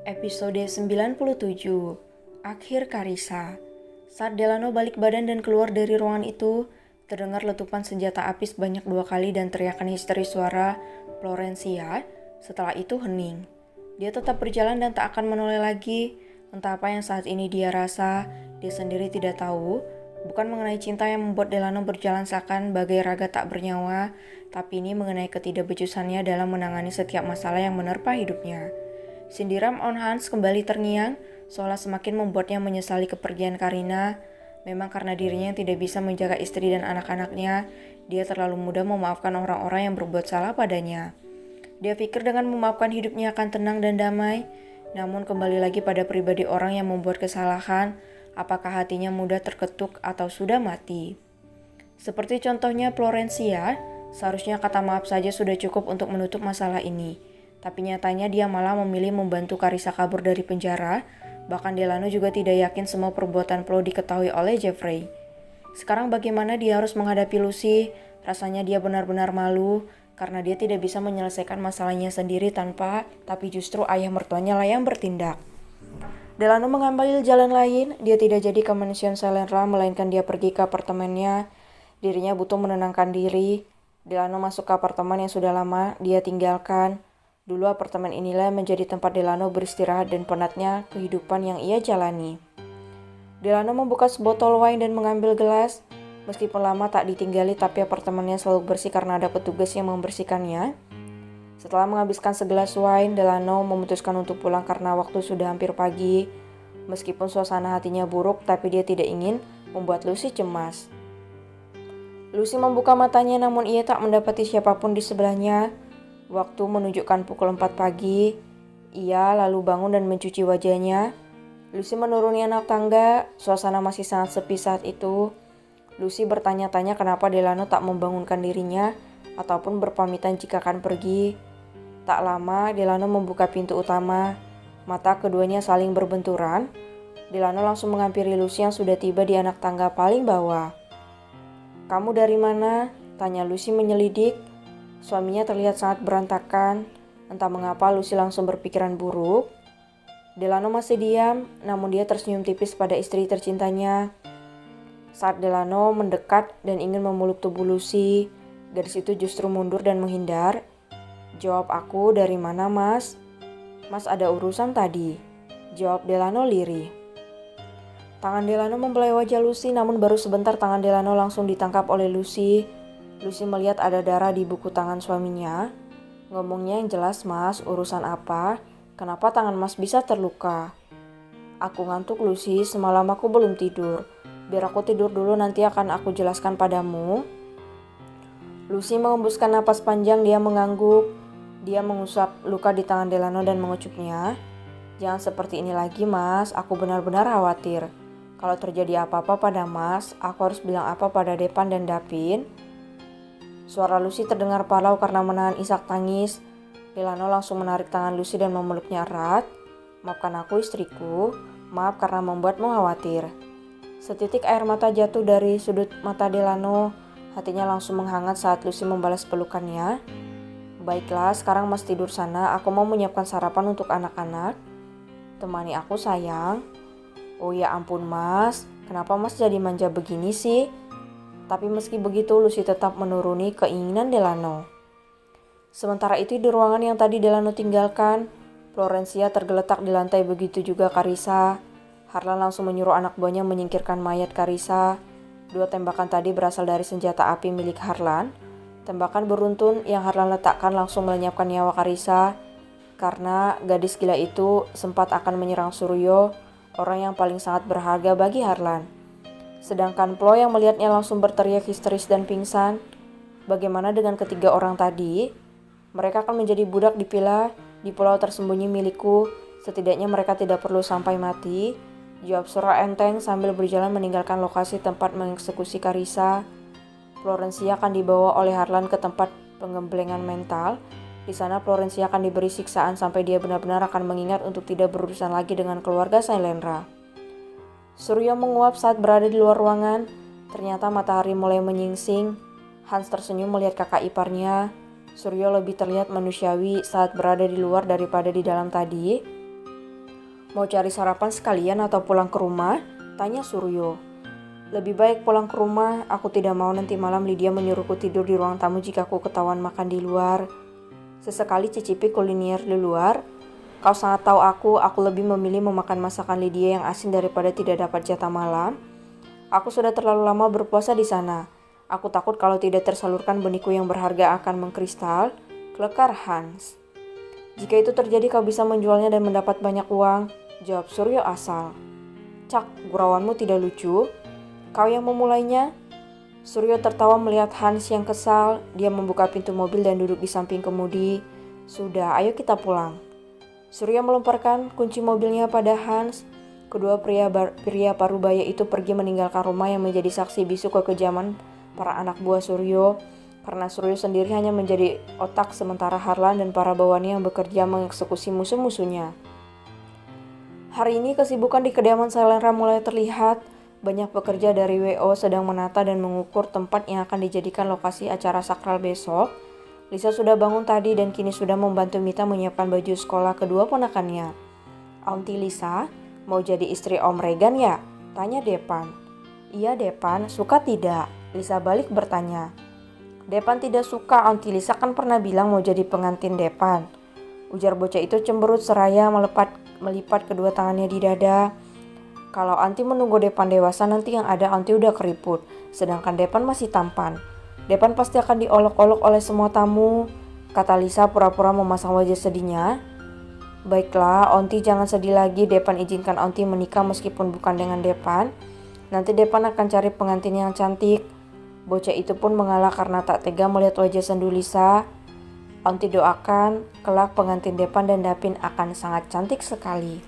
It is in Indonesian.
Episode 97, Akhir Carissa. Saat Delano balik badan dan keluar dari ruangan itu, terdengar letupan senjata api sebanyak 2 kali dan teriakan histeris suara Florencia. Setelah itu hening. Dia tetap berjalan dan tak akan menoleh lagi. Entah apa yang saat ini dia rasa, dia sendiri tidak tahu. Bukan mengenai cinta yang membuat Delano berjalan seakan bagai raga tak bernyawa, tapi ini mengenai ketidakbecusannya dalam menangani setiap masalah yang menerpa hidupnya. Sindiran On Hans kembali terngiang, seolah semakin membuatnya menyesali kepergian Karina. Memang karena dirinya yang tidak bisa menjaga istri dan anak-anaknya, dia terlalu mudah memaafkan orang-orang yang berbuat salah padanya. Dia pikir dengan memaafkan hidupnya akan tenang dan damai, namun kembali lagi pada pribadi orang yang membuat kesalahan, apakah hatinya mudah terketuk atau sudah mati. Seperti contohnya Florencia, seharusnya kata maaf saja sudah cukup untuk menutup masalah ini. Tapi nyatanya dia malah memilih membantu Carissa kabur dari penjara. Bahkan Delano juga tidak yakin semua perbuatan Flo diketahui oleh Jeffrey. Sekarang bagaimana dia harus menghadapi Lucy? Rasanya dia benar-benar malu karena dia tidak bisa menyelesaikan masalahnya sendiri tapi justru ayah mertuanya lah yang bertindak. Delano mengambil jalan lain. Dia tidak jadi ke mansion Selena, melainkan dia pergi ke apartemennya. Dirinya butuh menenangkan diri. Delano masuk ke apartemen yang sudah lama dia tinggalkan. Dulu apartemen inilah menjadi tempat Delano beristirahat dan penatnya kehidupan yang ia jalani. Delano membuka sebotol wine dan mengambil gelas. Meskipun lama tak ditinggali, tapi apartemennya selalu bersih karena ada petugas yang membersihkannya. Setelah menghabiskan segelas wine, Delano memutuskan untuk pulang karena waktu sudah hampir pagi. Meskipun suasana hatinya buruk, tapi dia tidak ingin membuat Lucy cemas. Lucy membuka matanya namun ia tak mendapati siapapun di sebelahnya. Waktu menunjukkan pukul 4 pagi, ia lalu bangun dan mencuci wajahnya. Lucy menuruni anak tangga, suasana masih sangat sepi saat itu. Lucy bertanya-tanya kenapa Delano tak membangunkan dirinya ataupun berpamitan jika akan pergi. Tak lama, Delano membuka pintu utama. Mata keduanya saling berbenturan. Delano langsung menghampiri Lucy yang sudah tiba di anak tangga paling bawah. "Kamu dari mana?" tanya Lucy menyelidik. Suaminya terlihat sangat berantakan. Entah mengapa Lucy langsung berpikiran buruk. Delano masih diam, namun dia tersenyum tipis pada istri tercintanya. Saat Delano mendekat dan ingin memeluk tubuh Lucy, gadis itu justru mundur dan menghindar. "Jawab aku, dari mana, Mas?" "Mas ada urusan tadi," jawab Delano lirih. Tangan Delano membelai wajah Lucy, namun baru sebentar tangan Delano langsung ditangkap oleh Lucy. Lucy melihat ada darah di buku tangan suaminya. "Ngomongnya yang jelas, Mas, urusan apa? Kenapa tangan Mas bisa terluka?" "Aku ngantuk, Lucy, semalam aku belum tidur. Biar aku tidur dulu, nanti akan aku jelaskan padamu." Lucy mengembuskan napas panjang, dia mengangguk. Dia mengusap luka di tangan Delano dan mengucuknya. "Jangan seperti ini lagi, Mas, aku benar-benar khawatir. Kalau terjadi apa-apa pada Mas, aku harus bilang apa pada Depan dan Davin?" Suara Lucy terdengar parau karena menahan isak tangis. Delano langsung menarik tangan Lucy dan memeluknya erat. "Maafkan aku, istriku. Maaf karena membuatmu khawatir." Setitik air mata jatuh dari sudut mata Delano. Hatinya langsung menghangat saat Lucy membalas pelukannya. "Baiklah, sekarang Mas tidur sana. Aku mau menyiapkan sarapan untuk anak-anak." "Temani aku, sayang." "Oh ya ampun, Mas. Kenapa Mas jadi manja begini sih?" Tapi meski begitu, Lucy tetap menuruni keinginan Delano. Sementara itu di ruangan yang tadi Delano tinggalkan, Florencia tergeletak di lantai, begitu juga Carissa. Harlan langsung menyuruh anak buahnya menyingkirkan mayat Carissa. 2 tembakan tadi berasal dari senjata api milik Harlan. Tembakan beruntun yang Harlan letakkan langsung melenyapkan nyawa Carissa. Karena gadis gila itu sempat akan menyerang Suryo, orang yang paling sangat berharga bagi Harlan. Sedangkan Flo yang melihatnya langsung berteriak histeris dan pingsan. Bagaimana dengan ketiga orang tadi? "Mereka akan menjadi budak di pulau tersembunyi milikku. Setidaknya mereka tidak perlu sampai mati," jawab Sora enteng sambil berjalan meninggalkan lokasi tempat mengeksekusi Carissa. Florencia akan dibawa oleh Harlan ke tempat penggemblengan mental. Di sana Florencia akan diberi siksaan sampai dia benar-benar akan mengingat untuk tidak berurusan lagi dengan keluarga Sailendra. Suryo menguap saat berada di luar ruangan. Ternyata matahari mulai menyingsing. Hans tersenyum melihat kakak iparnya. Suryo lebih terlihat manusiawi saat berada di luar daripada di dalam tadi. Mau cari sarapan sekalian atau pulang ke rumah? Tanya Suryo. Lebih baik pulang ke rumah, aku tidak mau nanti malam Lydia menyuruhku tidur di ruang tamu jika aku ketahuan makan di luar. Sesekali cicipi kuliner di luar. Kau sangat tahu aku lebih memilih memakan masakan Lydia yang asin daripada tidak dapat jatah malam. Aku sudah terlalu lama berpuasa di sana. Aku takut kalau tidak tersalurkan benihku yang berharga akan mengkristal, kelekar Hans. Jika itu terjadi kau bisa menjualnya dan mendapat banyak uang, jawab Suryo asal. Cak, gurauanmu tidak lucu. Kau yang memulainya. Suryo tertawa melihat Hans yang kesal. Dia membuka pintu mobil dan duduk di samping kemudi. Sudah, ayo kita pulang. Suryo melemparkan kunci mobilnya pada Hans. Kedua pria parubaya itu pergi meninggalkan rumah yang menjadi saksi bisu kekejaman para anak buah Suryo. Karena Suryo sendiri hanya menjadi otak sementara Harlan dan para bawahannya yang bekerja mengeksekusi musuh-musuhnya. Hari ini kesibukan di kediaman Sailendra mulai terlihat. Banyak pekerja dari WO sedang menata dan mengukur tempat yang akan dijadikan lokasi acara sakral besok. Lisa sudah bangun tadi dan kini sudah membantu Mita menyiapkan baju sekolah kedua ponakannya. Aunty Lisa, mau jadi istri Om Regan ya? Tanya Depan. Iya Depan, suka tidak? Lisa balik bertanya. Depan tidak suka, Aunty Lisa kan pernah bilang mau jadi pengantin Depan. Ujar bocah itu cemberut seraya melipat kedua tangannya di dada. Kalau Aunty menunggu Depan dewasa nanti yang ada Aunty udah keriput, sedangkan Depan masih tampan. Depan pasti akan diolok-olok oleh semua tamu, kata Lisa pura-pura memasang wajah sedihnya. Baiklah, Aunty jangan sedih lagi, Depan izinkan Aunty menikah meskipun bukan dengan Depan. Nanti Depan akan cari pengantin yang cantik. Bocah itu pun mengalah karena tak tega melihat wajah sendu Lisa. Aunty doakan kelak pengantin Depan dan Dapin akan sangat cantik sekali.